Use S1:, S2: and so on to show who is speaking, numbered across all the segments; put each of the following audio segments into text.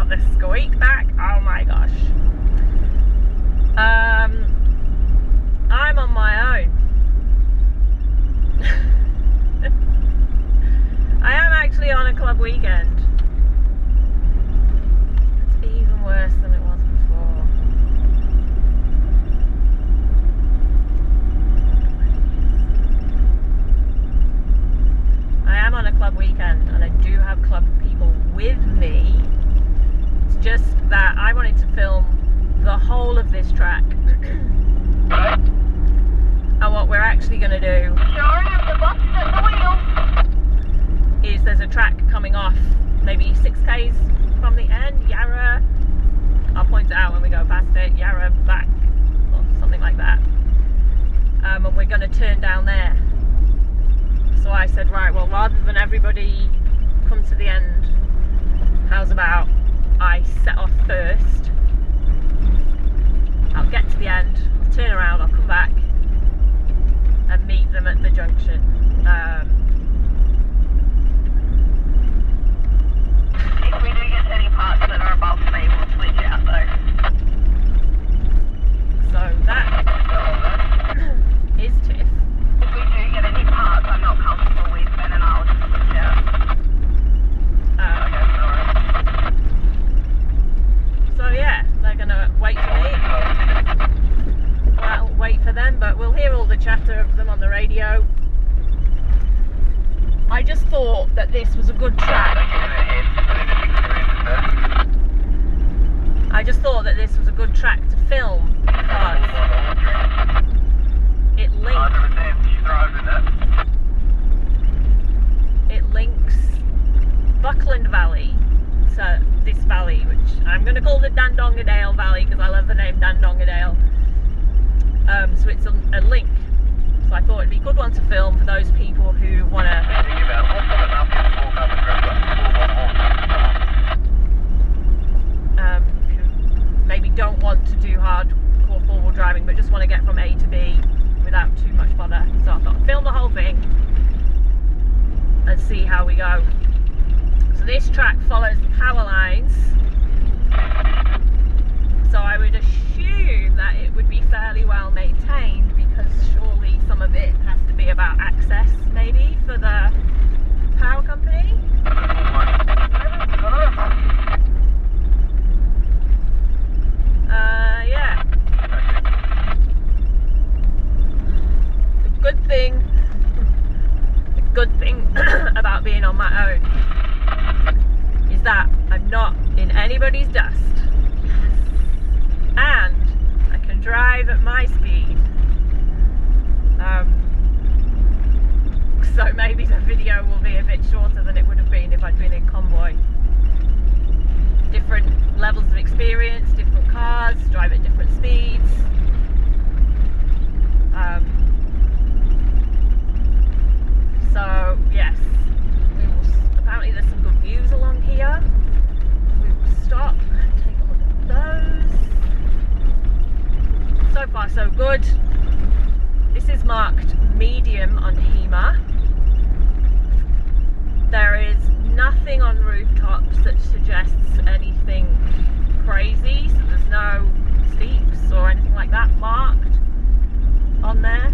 S1: got the squeak back. Oh my gosh. I'm on my own. I am actually on a club weekend. It's even worse than it was before. I am on a club weekend and I do have club people with me. It's just that I wanted to film the whole of this track. And what we're actually going to do is there's a track coming off maybe 6 k's from the end, Yarra, I'll point it out when we go past it, Yarra back or something like that, and we're going to turn down there. So I said, right, well, rather than everybody come to the end, how's about I set off first, I'll get to the end, I'll turn around, I'll come back and meet them at the junction.
S2: If we do get any parts that are above me, we'll switch out though.
S1: So that is Tiff.
S2: If we do get any parts I'm not comfortable with, Ben and I will just switch out. Okay, alright.
S1: So yeah, they're gonna wait for me. I'll wait for them, but we'll hear all the chatter of them on the radio. I just thought that this was a good track. I just thought that this was a good track to film because it links Buckland Valley to this valley, which I'm going to call the Dandongadale Valley because I love the name Dandongadale. So it's a link. So I thought it'd be a good one to film for those people who want to who maybe don't want to do hardcore four-wheel driving but just want to get from A to B without too much bother. So I thought film the whole thing and see how we go. So this track follows the power lines, so I would assume that it would be fairly well maintained because surely some of it has to be about access maybe for the power company. Yeah. The good thing about being on my own is that I'm not in anybody's dust. And I can drive at my speed. So maybe the video will be a bit shorter than it would have been if I'd been in convoy. Different levels of experience, different cars, drive at different speeds. So yes, apparently there's some good views along here. We will stop and take a look at those. So far so good. This is marked medium on HEMA. There is nothing on rooftops that suggests anything crazy, so there's no steeps or anything like that marked on there.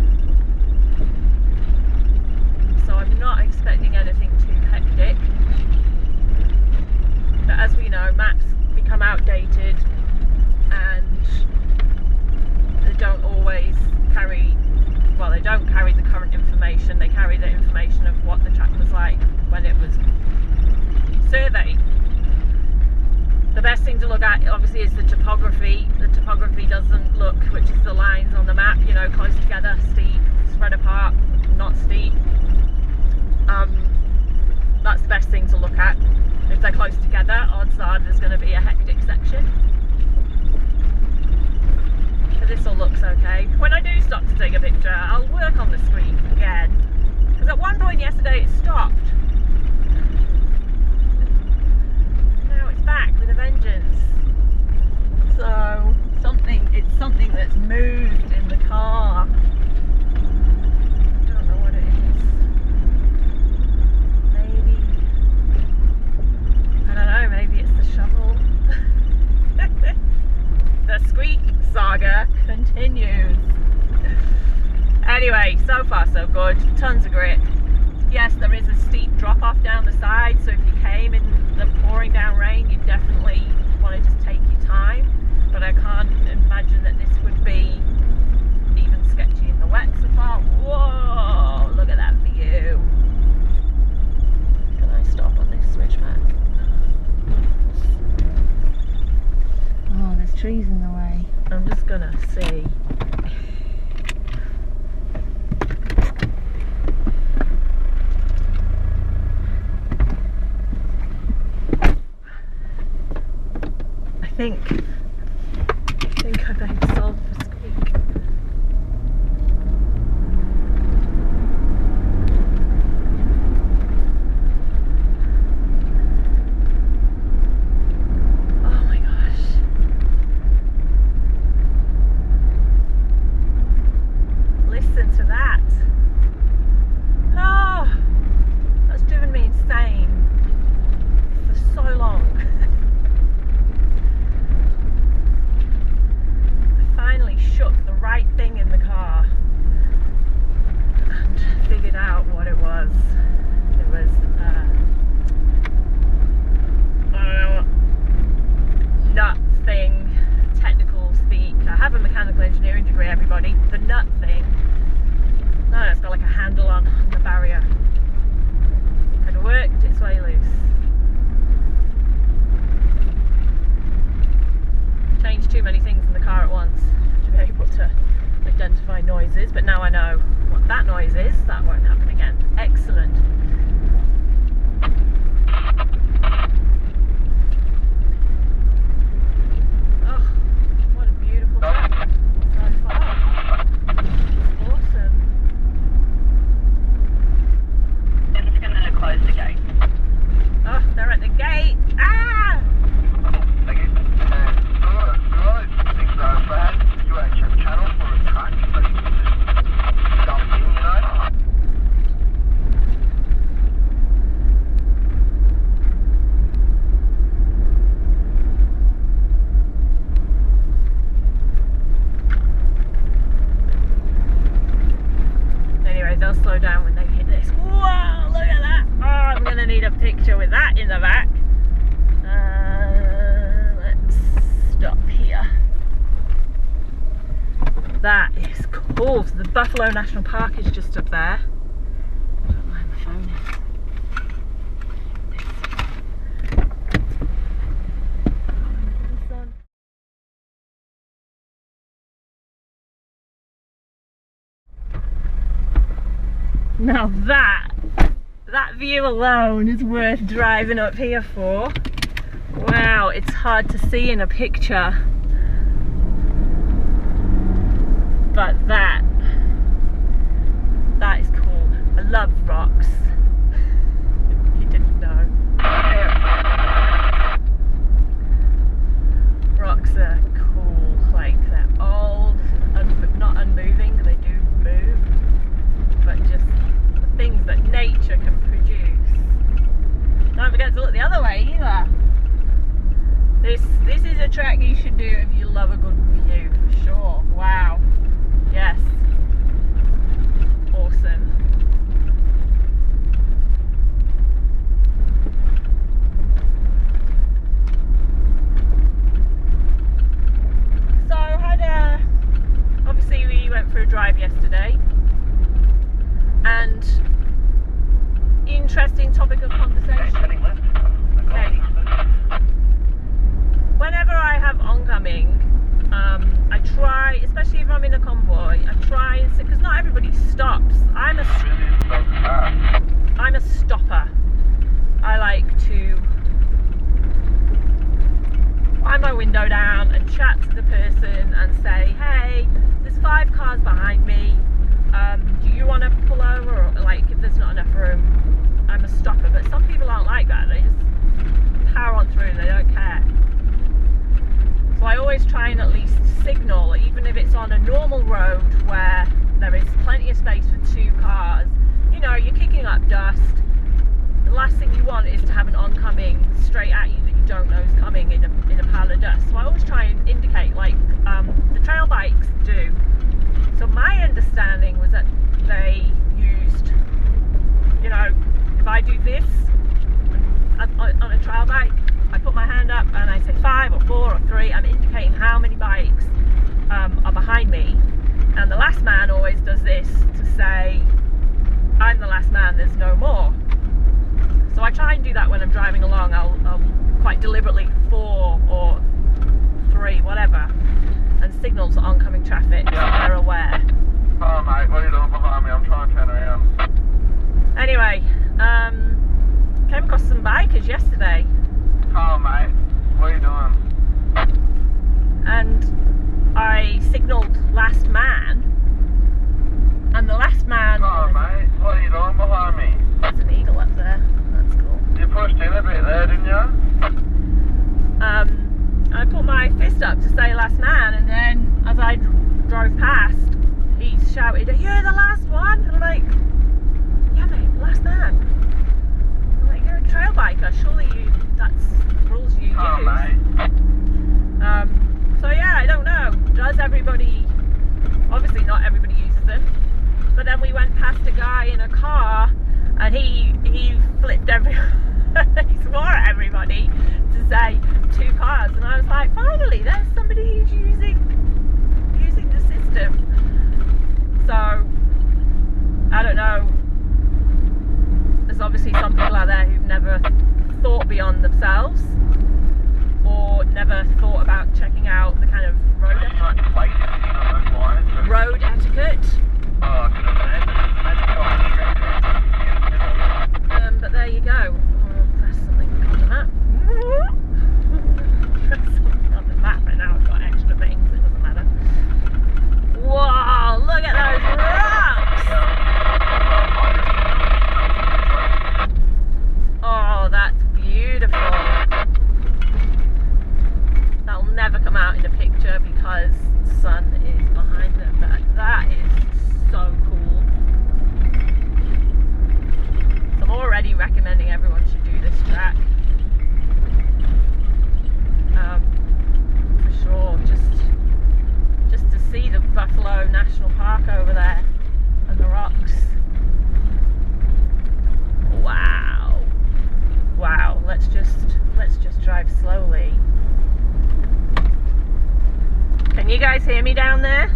S1: So I'm not expecting anything too hectic. But as we know, maps become outdated and they don't always carry, well, they don't carry the current information, they carry the information of what the track was like when it was surveyed. The best thing to look at obviously is the topography. The topography doesn't look, which is the lines on the map, you know, close together, steep, spread apart, not steep. That's the best thing to look at. If they're close together, odds are there's going to be a hectic section. But this all looks okay. When I do stop to take a picture, I'll work on the screen again. Because at one point yesterday it stopped. Now it's back with a vengeance. So it's something that's moved in the car. I don't know what it is. Maybe, I don't know, maybe it's the shovel. so good. Tons of grip. Yes, there is a steep drop off down the side, so if you came in the pouring down rain, you definitely want to just take your time. But I can't imagine that this would be even sketchy in the wet so far. Whoa, look at that view. Can I stop on this switchback?
S3: Oh, there's trees in the way.
S1: I'm just gonna see. I think I better solve the squeak. Oh my gosh. Listen to that. Oh, that's driven me insane for so long. Finally shook the right thing in the car and figured out what it was. It was I don't know, nut thing, technical speak. I have a mechanical engineering degree, everybody. The nut thing. No, it's got like a handle on the barrier. Had worked its way loose. Changed too many things in the car at once to be able to identify noises, but now I know what that noise is. That won't happen again. Excellent. Oh, what a beautiful track so far. Awesome.
S2: I'm just going to close the gate.
S1: Oh, they're at the gate. Ah!
S4: Thank you. You want to check channel for a track so you can just dump in, you know?
S1: Anyway, they'll slow down when they hit this. Whoa, look at that. Oh, I'm going to need a picture with that in the back. Let's stop here. That is cool. So the Buffalo National Park is just up there. I don't know where my phone is. Now that view alone is worth driving up here for. Wow, it's hard to see in a picture. But that is cool. I love rocks. You didn't know. Rocks are cool. Like, they're old, not unmoving. They do move, but just the things that nature can produce. Don't forget to look the other way either. This is a track you should do if you love a good view, for sure. Wow. Yes. Awesome. So obviously we went for a drive yesterday, and interesting topic of conversation. Okay. Whenever I have oncoming, I try, especially if I'm in a convoy, I try and sit, because not everybody stops. I'm a stopper. I like to wind my window down and chat to the person and say, hey, there's 5 cars behind me. Do you want to pull over? Or, like, if there's not enough room, I'm a stopper. But some people aren't like that. They just power on through and they don't care. So I always try and at least signal, even if it's on a normal road where there is plenty of space for 2 cars. You know, you're kicking up dust. The last thing you want is to have an oncoming straight at you that you don't know is coming in a pile of dust. So I always try and indicate, like the trail bikes do. So my understanding was that they used, you know, if I do this on a trail bike, I put my hand up and I say 5 or 4 or 3, I'm indicating how many bikes are behind me, and the last man always does this to say, I'm the last man, there's no more. So I try and do that when I'm driving along. I'll quite deliberately 4 or 3, whatever, and signal to oncoming traffic so they're aware.
S4: Oh mate, what are you doing behind me? I'm trying to turn around.
S1: Anyway, came across some bikers yesterday.
S4: Oh mate, what are you doing?
S1: And I signalled last man, and the last man...
S4: Oh mate, what are you doing behind me?
S1: There's an eagle up there, that's cool.
S4: You pushed in a bit there, didn't you?
S1: I put my fist up to say last man, and then as I drove past, he shouted, "Are you the last one?" And I'm like, "Yeah mate, last man." I'm like, "You're a trail biker, surely that's the rules you use."
S4: Oh mate.
S1: So yeah, I don't know. Does everybody? Obviously not everybody uses them. But then we went past a guy in a car, and he flipped he swore at everybody to say 2 cars, and I was like, finally, there's somebody who's using the system. So I don't know. There's obviously some people out there who've never thought beyond themselves, or never thought about checking out the kind of road etiquette. But there you go. I'll press something on the map. Press something on the map, and now I've got extra things. It doesn't matter. Whoa! Look at those rocks! Oh, that's beautiful. That'll never come out in a picture because the sun is behind them, but that is so cool. So I'm already recommending everyone should do this track. For sure, just to see the Buffalo National Park over there and the rocks. Wow. Wow, let's just drive slowly. Can you guys hear me down there?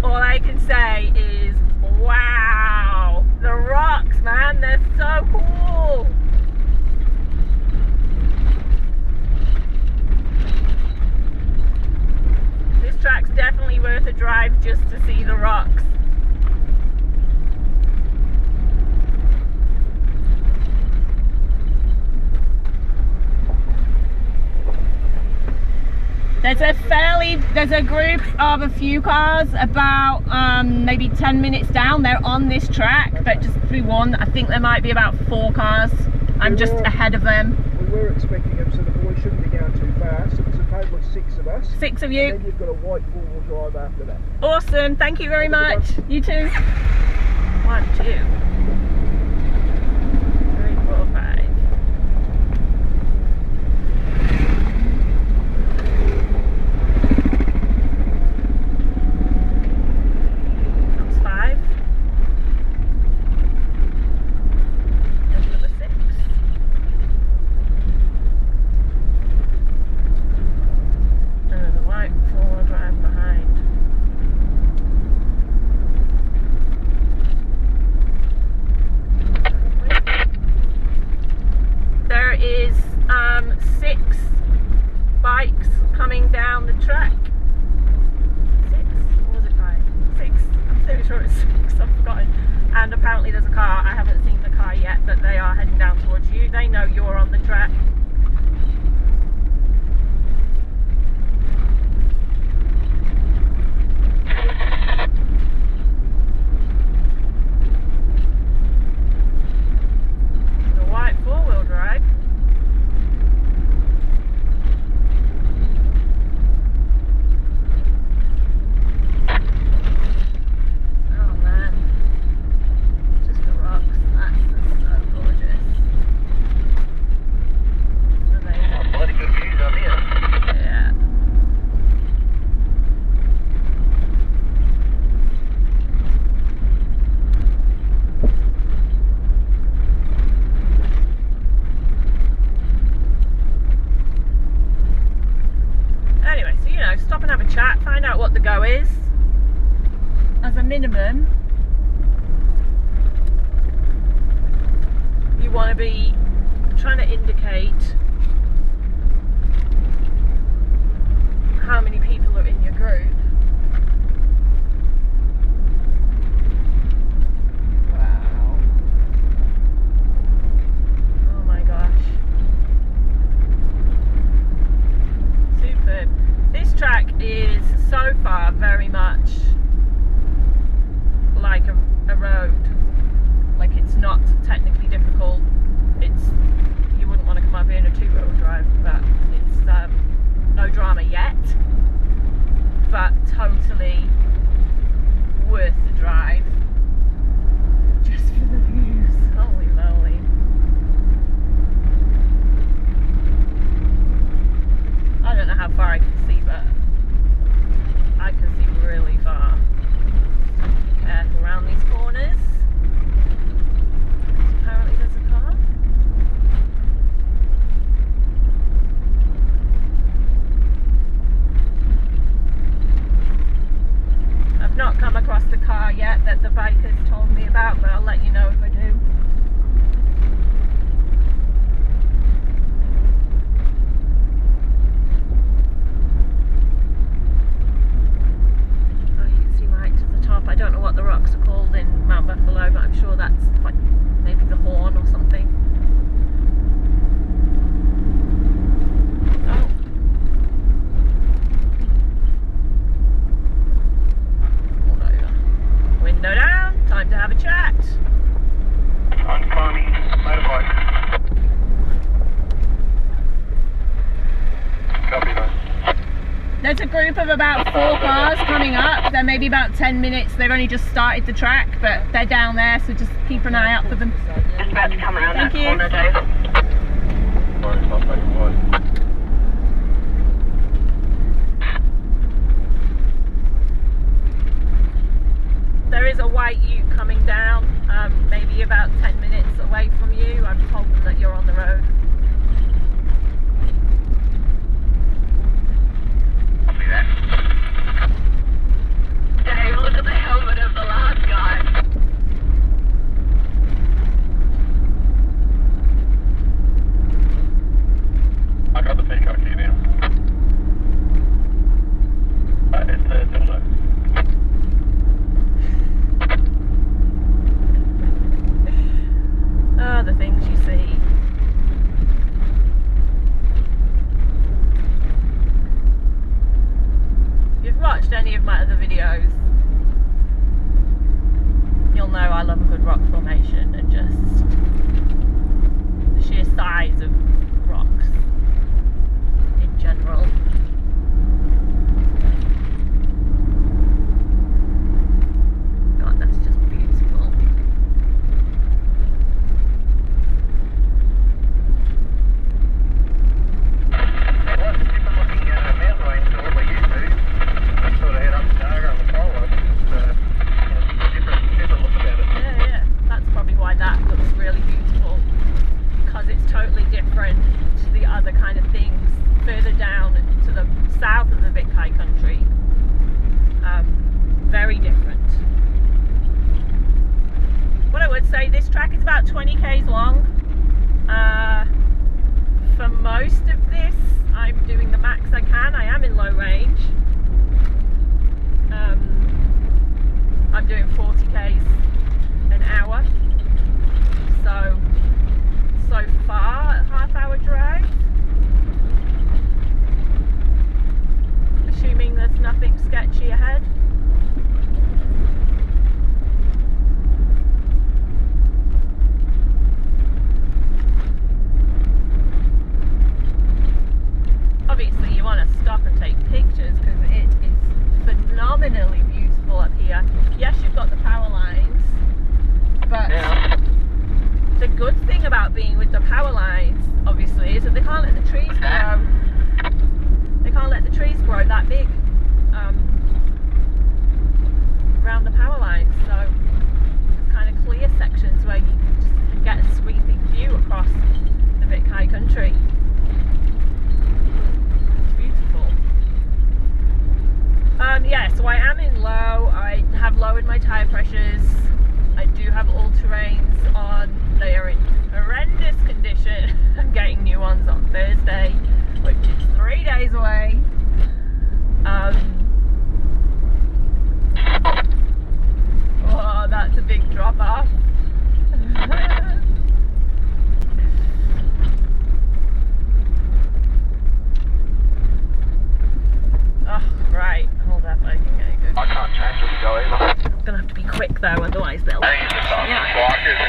S1: All I can say is, wow, the rocks, man, they're so cool. This track's definitely worth a drive just to see the rocks. There's a group of a few cars about maybe 10 minutes down. They're on this track, but just through one. I think there might be about 4 cars. I'm just ahead of them.
S5: We were expecting them, so the boys shouldn't be going too fast. So there's a total of 6 of us.
S1: 6 of you.
S5: And then you've got a white 4-wheel drive after that.
S1: Awesome, thank you very much. You too. 1, 2, 3, 4, 5. out what the go is. As a minimum, you want to be trying to indicate how many people are in your group. Wow. Oh my gosh. Superb. This track is so far very much like a road. Like, it's not technically difficult. You wouldn't want to come up here in a two-wheel drive, but it's no drama yet, but totally worth the drive just for the views. Holy moly. I don't know how far I can see, but I can see really far. Careful around these corners. Apparently there's a car. I've not come across the car yet that the bikers told me about, but I'll let you know if I do. Oh, you can see right to the top. I don't know what the rocks are called in Mount Buffalo, but I'm sure that's like maybe the Horn or something. Oh. Pulled over. Window down. Time to have a chat.
S4: Oncoming motorbike. Copy that.
S1: There's a group of about 4 cars coming up. They're maybe about 10 minutes. They've only just started the track, but they're down there, so just keep an eye out for them.
S2: Just about to come around
S1: Thank
S2: that
S1: you.
S2: corner, Dave.
S1: There is a white ute coming down, maybe about 10 minutes away from you. I've told them that you're on the road.
S2: Copy that. Dave, look at the helmet of the last guy.
S4: I got the peacock key now. It's a dildo.
S1: Oh, the things you see. If you've watched any of my other videos, you'll know I love a good rock formation and just the sheer size of rocks in general. God, that's just beautiful. Yeah, that's probably why that looks really beautiful, because it's totally different to the other kind of things further down to the south of the Vic High Country. Very different. What I would say, this track is about 20 k's long. For most of this, I'm doing the max I can. I am in low range. I'm doing 40 k's an hour. So far, a half-hour drive. Assuming there's nothing sketchy ahead. Obviously you want to stop and take pictures because it is phenomenally beautiful up here. Yes, you've got the power lines, lanes on, they are in horrendous condition. I'm getting new ones on Thursday, which is 3 days away. Oh, that's a big drop off. Oh, right, hold up, I can get good.
S4: I can't change where to go either.
S1: I'm gonna have to be quick though, otherwise they'll.
S4: I think it's just
S1: Yeah.
S4: blockers.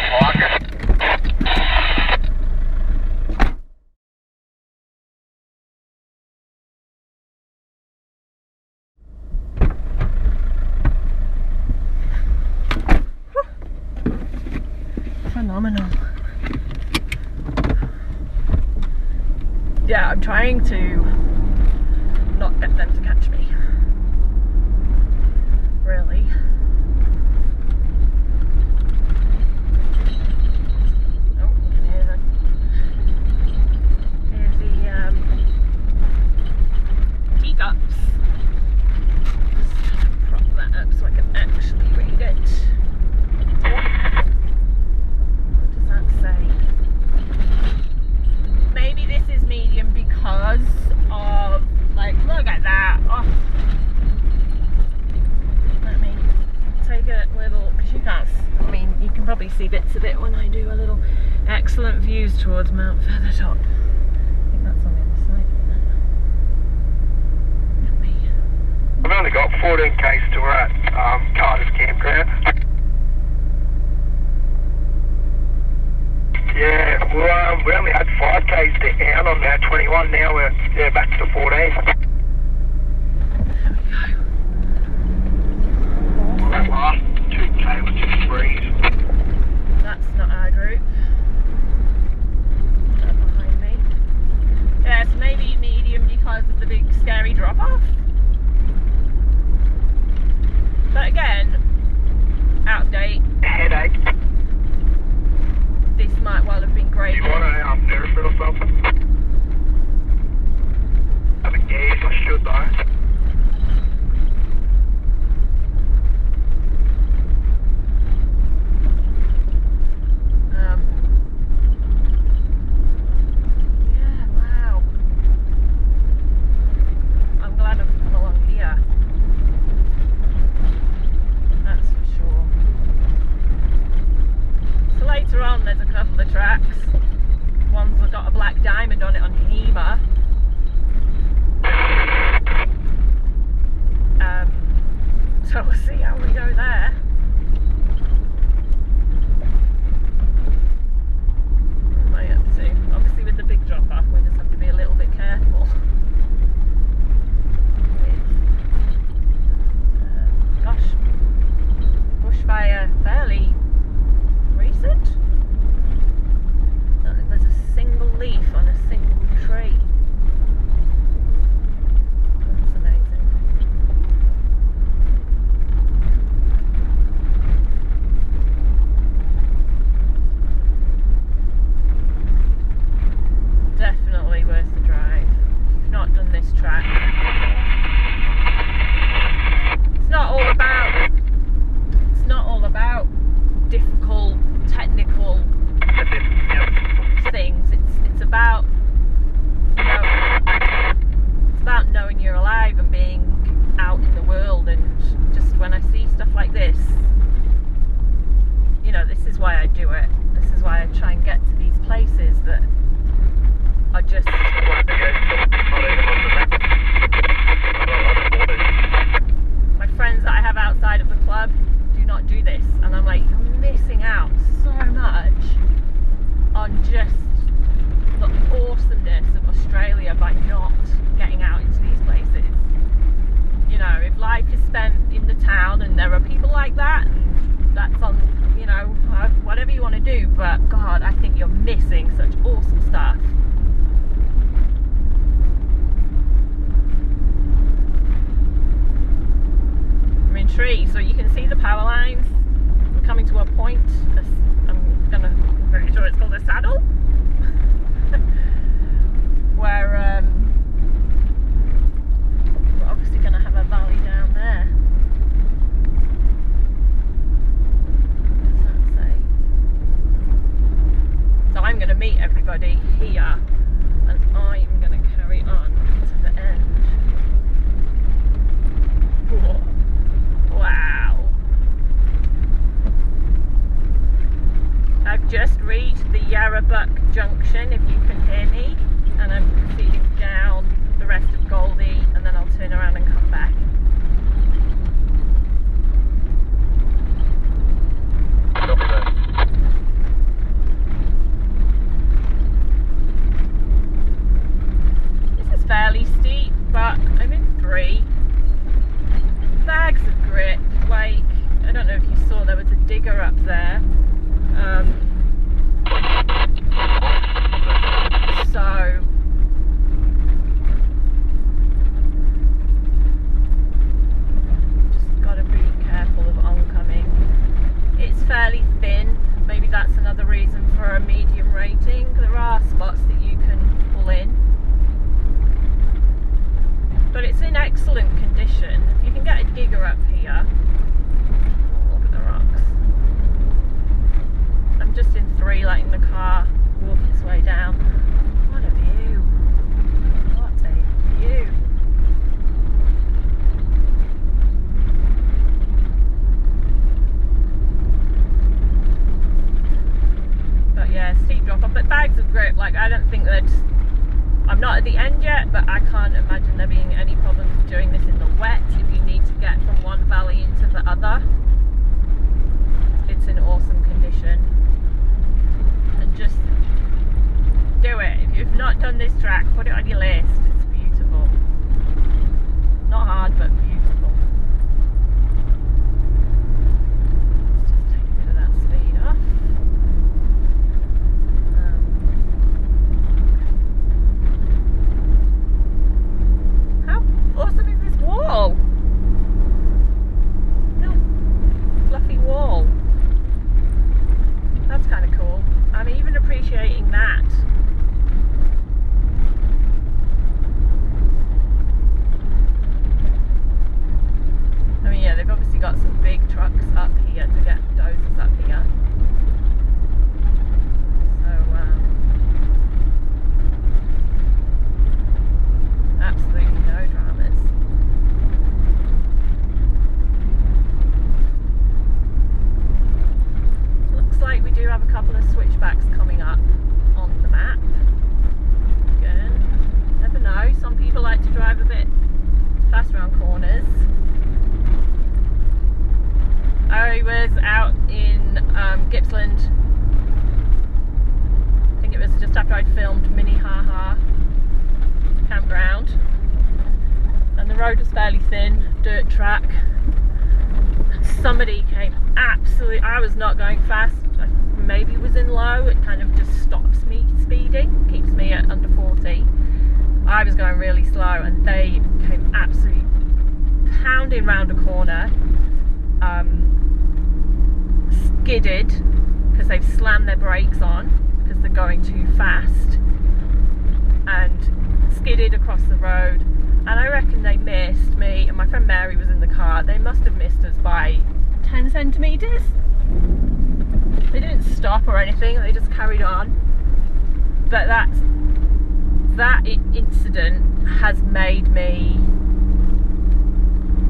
S1: Phenomenal. Yeah, I'm trying to not get them to catch me. Really. Oh, you can hear them. Here's the teacups. Just prop that up so I can actually read it. Say. Maybe this is medium because of, like, look at that. Oh. Let me take a little, because you can't, I mean, you can probably see bits of it when I do a little excellent views towards Mount Feathertop. I think that's on the other side, isn't it? Let me.
S4: I've only got 14 k's to we're at Carter's campground. Yeah, well, we only had 5 k's down. I'm now 21. Now we're back to 14.
S1: There we go.
S4: That last 2k was just breeze.
S1: That's not our group. They're behind me. Yeah, so maybe medium because of the big scary drop off. But again, out of date.
S4: Headache.
S1: This might well have been great.
S4: You want a Ferris wheel or something? Have a gauge, I should though.
S1: Yeah, wow. I'm glad I've come along here. That's for sure. So later on there's a couple of tracks. One's got a black diamond on it on HEMA. So we'll see how we go there. What am I up to? Obviously with the big drop off we just have to be a little bit careful. Gosh, bushfire fairly recent. I don't think there's a single leaf on a single tree. That's amazing. Definitely worth the drive. If you've not done this track, it's not all about difficult technical things. It's about knowing you're alive and being out in the world. And just when I see stuff like this, you know, this is why I do it. This is why I try and get to these places that are just my friends that I have outside of the club do not do this, and I'm like, you're missing out so much on just the awesomeness of Australia by not getting out into these places. You know, if life is spent in the town and there are people like that, and that's on, you know, whatever you want to do, but God, I think you're missing such awesome stuff. I'm in trees, so you can see the power lines. We're coming to a point. I'm pretty sure it's called a saddle, where we're obviously going to have a valley down there. What does that say? everybody here, and I'm going to carry on to the end. Whoa. Wow. I've just reached the Yarrabuck Junction, if you can hear me, and I'm proceeding down the rest of Goldie, and then I'll turn around and come back. This is fairly steep, but I'm in 3. Bags of grit, like, I don't know if you saw, there was a digger up there. So just got to be careful of oncoming. It's fairly thin, maybe that's another reason for a medium rating. There are spots that you can pull in, but it's in excellent condition. If you can get a digger up here, look at the rocks. I'm just in 3, letting the car walk its way down. What a view! What a view! But yeah, steep drop off, but bags of grip. Like, I don't think that, I'm not at the end yet, but I can't imagine there being any problems doing this in the wet. If you need to get from one valley into the other, it's in awesome condition. And just do it. If you've not done this track, put it on your list. It's beautiful. Not hard, but beautiful. Let's just take a bit of that speed off. How awesome is this wall? No fluffy wall. That's kind of cool. I'm even appreciating that. I mean, yeah, they've obviously got some big trucks up here to get dozers up here. So, absolutely no dramas. Looks like we do have a couple of switchbacks coming up on the map. Again, never know, some people like to drive a bit fast around corners. I was out in Gippsland, I think it was just after I'd filmed Minnehaha campground, and the road was fairly thin, dirt track. Somebody came absolutely, I was not going fast, I maybe was in low, it kind of just stops me speeding, keeps me at under 40. I was going really slow and they came absolutely pounding round a corner, skidded because they've slammed their brakes on because they're going too fast, and skidded across the road. And I reckon they missed me, and my friend Mary was in the car, they must have missed us by 10 centimetres. They didn't stop or anything, they just carried on. But that incident has made me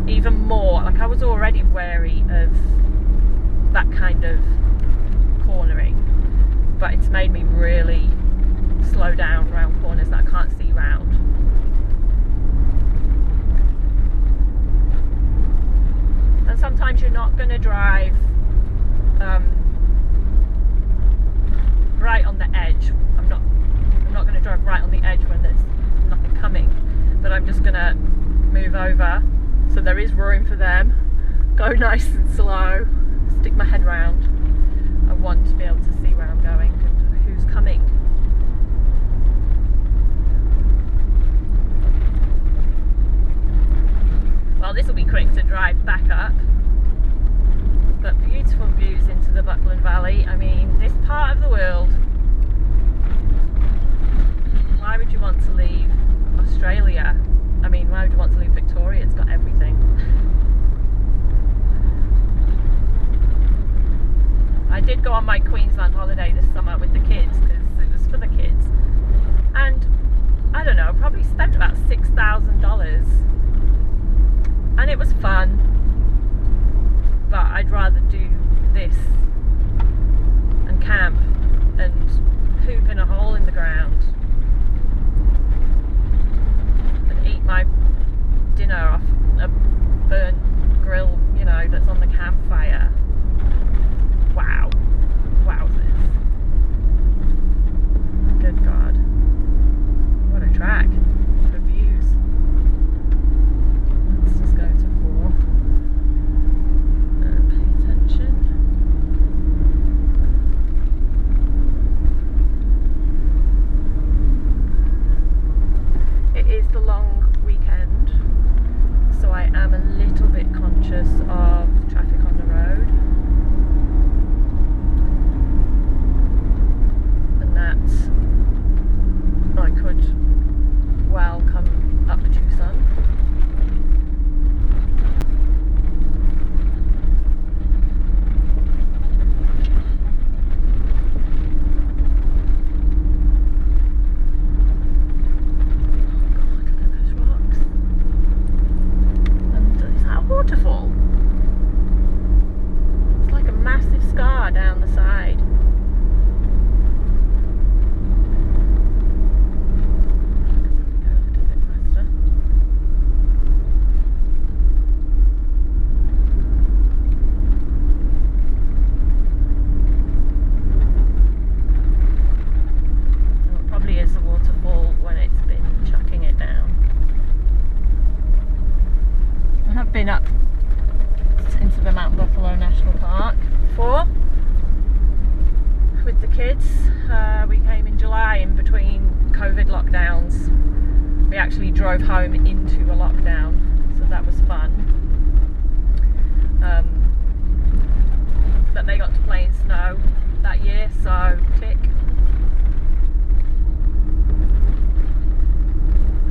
S1: even more, like, I was already wary of that kind of cornering, but it's made me really slow down around corners that I can't see round. And sometimes you're not going to drive right on the edge. I'm not going to drive right on the edge when there's nothing coming, but I'm just going to move over so there is room for them, go nice and slow, stick my head round. I want to be able to see where I'm going and who's coming. Well, this will be quick to drive back up, but beautiful views into the Buckland Valley. I mean, this part of the world, why would you want to leave Australia? I mean, why would you want to leave Victoria? It's got everything. I did go on my Queensland holiday this summer with the kids because it was for the kids, and I don't know, probably spent about $6,000, and it was fun, but I'd rather do this and camp and poop in a hole in the ground and eat my dinner off a burnt grill, you know, that's on the campfire. Wow. Wowzers. Good God. What a track. The views. Let's just go to 4. Pay attention. It is the long weekend, so I am a little bit conscious of traffic on the road, and that I could well come up to some. Waterfall. It's like a massive scar down the side. Go a little bit faster. Well, it probably is a waterfall when it's been chucking it down. I have been up into the Mount Buffalo National Park before with the kids. We came in July in between COVID lockdowns. We actually drove home into a lockdown, so that was fun. But they got to play in snow that year, so tick.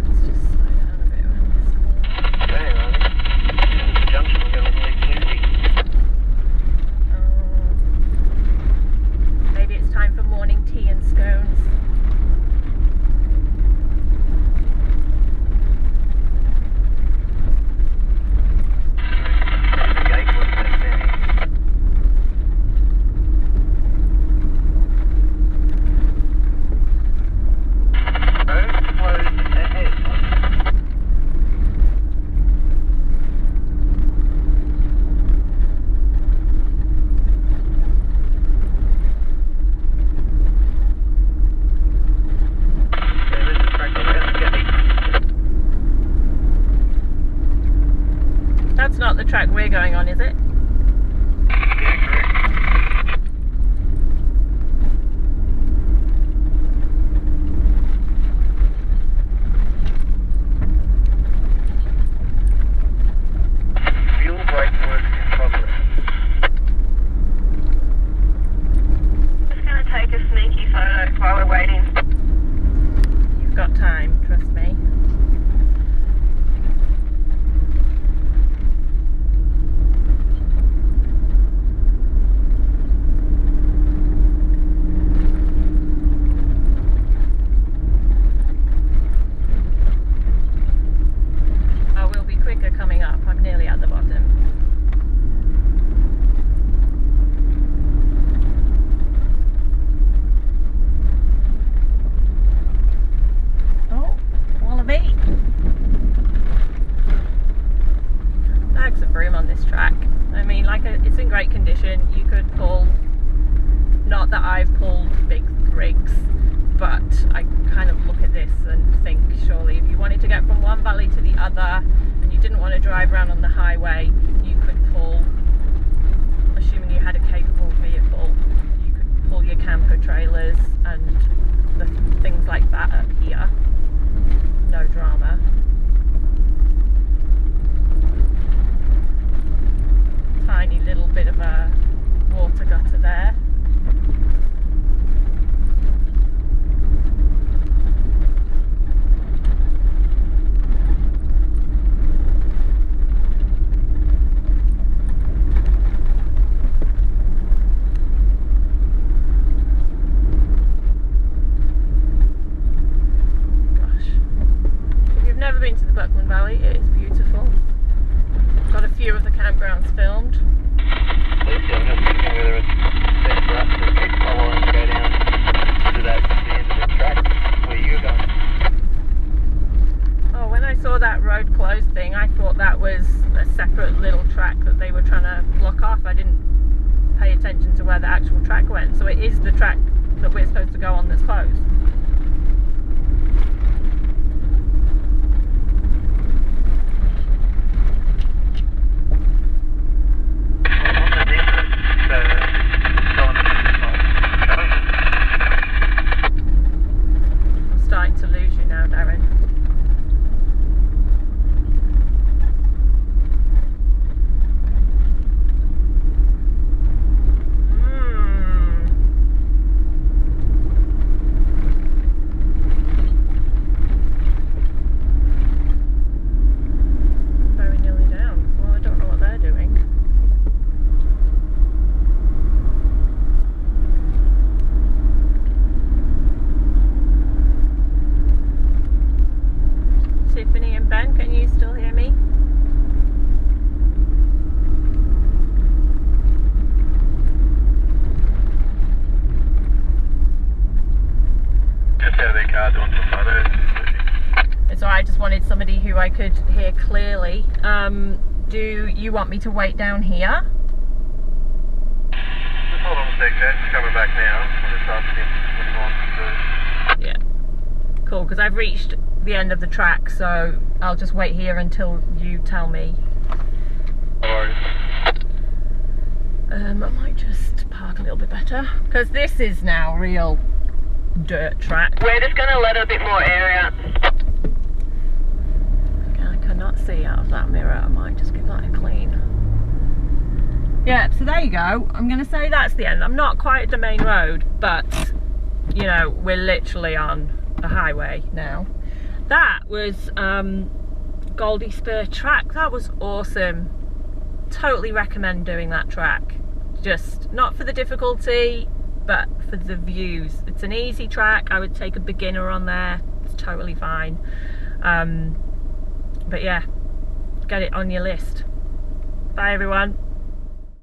S1: Let's just slow down a bit around this corner.
S4: Junction, we're going to take Goldie.
S1: Maybe it's time for morning tea and scones. That's not the track we're going on, is it?
S4: Yeah, correct. Fuel brake work in progress.
S2: Just going to take a sneaky photo while we're waiting.
S1: You've got time, trust me. Coming up, I'm nearly at the bottom. Oh, wallaby! Bags of room on this track. I mean, it's in great condition. You could pull, not that I've pulled big rigs, but I kind of look at this and think, surely if you wanted to get from one valley to the other, didn't want to drive around on the highway, you could pull, assuming you had a capable vehicle, you could pull your camper trailers and the things like that up here. No drama. Tiny little bit of a water gutter there. track went. So it is the track that we're supposed to go on that's closed. I'm starting to lose you now, Darren. Can you still hear me?
S4: Just how their car doing some photos.
S1: It's alright, I just wanted somebody who I could hear clearly. Do you want me to wait down here?
S4: Just hold on a sec, Dad. He's coming back now. I'll just ask him what he wants to do.
S1: Yeah. Cool, because I've reached the end of the track, so I'll just wait here until you tell me.
S4: No worries.
S1: I might just park a little bit better, because this is now real dirt track.
S2: We're just going to let a bit more area.
S1: I cannot see out of that mirror. I might just give that a clean. Yeah, so there you go. I'm going to say that's the end. I'm not quite at the main road, but you know, we're literally on a highway now. That was Goldie Spur track. That was awesome. Totally recommend doing that track. Just not for the difficulty, but for the views. It's an easy track. I would take a beginner on there. It's totally fine. But yeah, get it on your list. Bye everyone.